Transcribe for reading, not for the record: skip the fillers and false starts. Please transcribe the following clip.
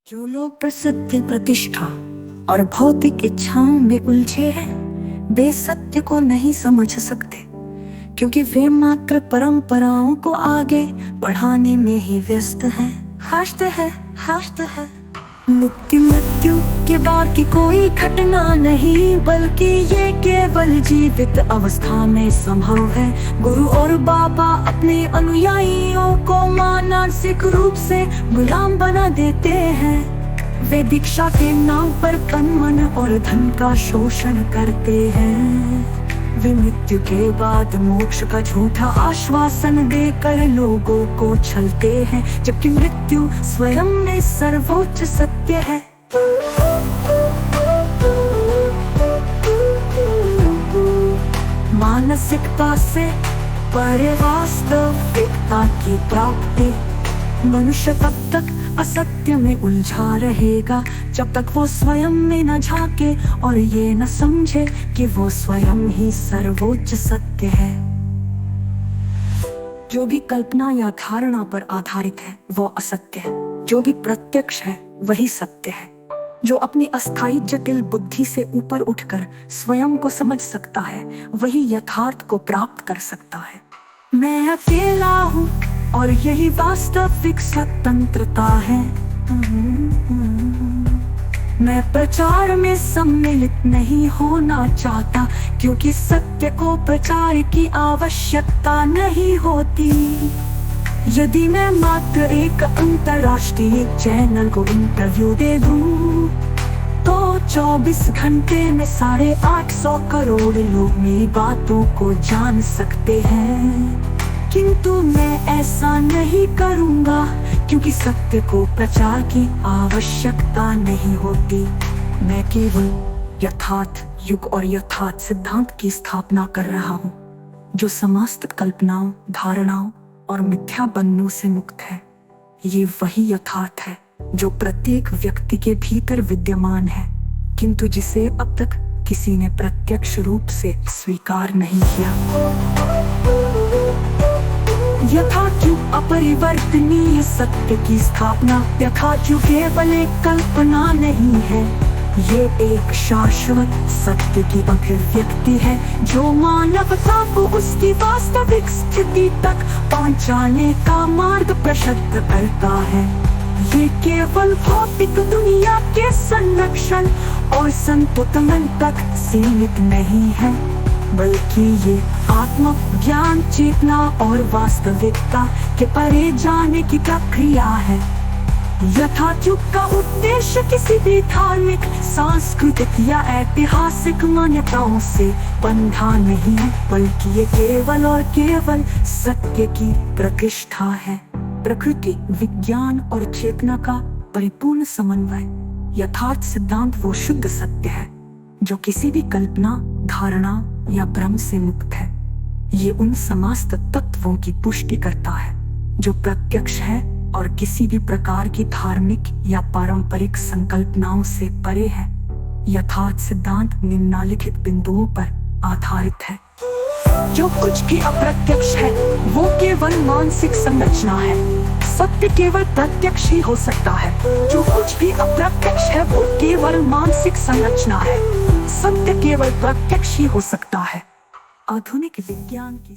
जो लोग प्रसिद्धि, प्रतिष्ठा और भौतिक इच्छाओं में उलझे हैं, वे सत्य को नहीं समझ सकते, क्योंकि वे मात्र परंपराओं को आगे बढ़ाने में ही व्यस्त हैं। हास्ट है मृत्यु के बाद की कोई घटना नहीं, बल्कि ये केवल जीवित अवस्था में संभव है। गुरु और बाबा अपने अनुयायियों को मानसिक रूप से गुलाम बना देते हैं। वे दीक्षा के नाम पर तन, मन और धन का शोषण करते हैं। वे मृत्यु के बाद मोक्ष का झूठा आश्वासन देकर लोगों को छलते हैं, जबकि मृत्यु स्वयं में सर्वोच्च सत्य है। मानसिकता से परे वास्तविकता की प्राप्ति। मनुष्य तब तक असत्य में उलझा रहेगा जब तक वो स्वयं में न झांके और ये न समझे कि वो स्वयं ही सर्वोच्च सत्य है। जो भी कल्पना या धारणा पर आधारित है वो असत्य है, जो भी प्रत्यक्ष है वही सत्य है। जो अपनी अस्थायी जटिल बुद्धि से ऊपर उठकर स्वयं को समझ सकता है वही यथार्थ को प्राप्त कर सकता है। मैं अकेला हूँ और यही वास्तविक स्वतंत्रता है। मैं प्रचार में सम्मिलित नहीं होना चाहता, क्योंकि सत्य को प्रचार की आवश्यकता नहीं होती। यदि मैं मात्र एक अंतर्राष्ट्रीय चैनल को इंटरव्यू दे दूं, तो 24 घंटे में 850 करोड़ लोग मेरी बातों को जान सकते हैं। किंतु मैं ऐसा नहीं करूंगा, क्योंकि सत्य को प्रचार की आवश्यकता नहीं होती। मैं केवल यथार्थ युग और यथार्थ सिद्धांत की स्थापना कर रहा हूँ, जो समस्त कल्पनाओं, धारणाओं और मिथ्या बंधनों से मुक्त है। ये वही यथार्थ है जो प्रत्येक व्यक्ति के भीतर विद्यमान है, किंतु जिसे अब तक किसी ने प्रत्यक्ष रूप से स्वीकार नहीं किया। यथार्थ अपरिवर्तनीय सत्य की स्थापना। यथार्थ केवल एक कल्पना नहीं है, ये एक शाश्वत सत्य की अभिव्यक्ति है, जो मानवता को उसकी वास्तविक स्थिति तक पहुंचाने का मार्ग प्रशस्त करता है। ये केवल भौतिक दुनिया के संरक्षण और संतुलन तक सीमित नहीं है, बल्कि ये आत्म ज्ञान, चेतना और वास्तविकता के परे जाने की प्रक्रिया है। यथार्थ युग का उद्देश्य किसी भी धार्मिक, सांस्कृतिक या ऐतिहासिक मान्यताओं से बंधा नहीं है, बल्कि ये केवल और केवल सत्य की प्रतिष्ठा है। प्रकृति, विज्ञान और चेतना का परिपूर्ण समन्वय। यथार्थ सिद्धांत वो शुद्ध सत्य है जो किसी भी कल्पना, धारणा या भ्रम से मुक्त है। ये उन समस्त तत्वों की पुष्टि करता है जो प्रत्यक्ष है और किसी भी प्रकार की धार्मिक या पारंपरिक संकल्पनाओं से परे है। यथार्थ सिद्धांत निम्नलिखित बिंदुओं पर आधारित है। जो कुछ भी अप्रत्यक्ष है वो केवल मानसिक संरचना है। सत्य केवल प्रत्यक्ष ही हो सकता है। जो कुछ भी अप्रत्यक्ष है वो केवल मानसिक संरचना है। सत्य केवल प्रत्यक्ष ही हो सकता है। आधुनिक विज्ञान की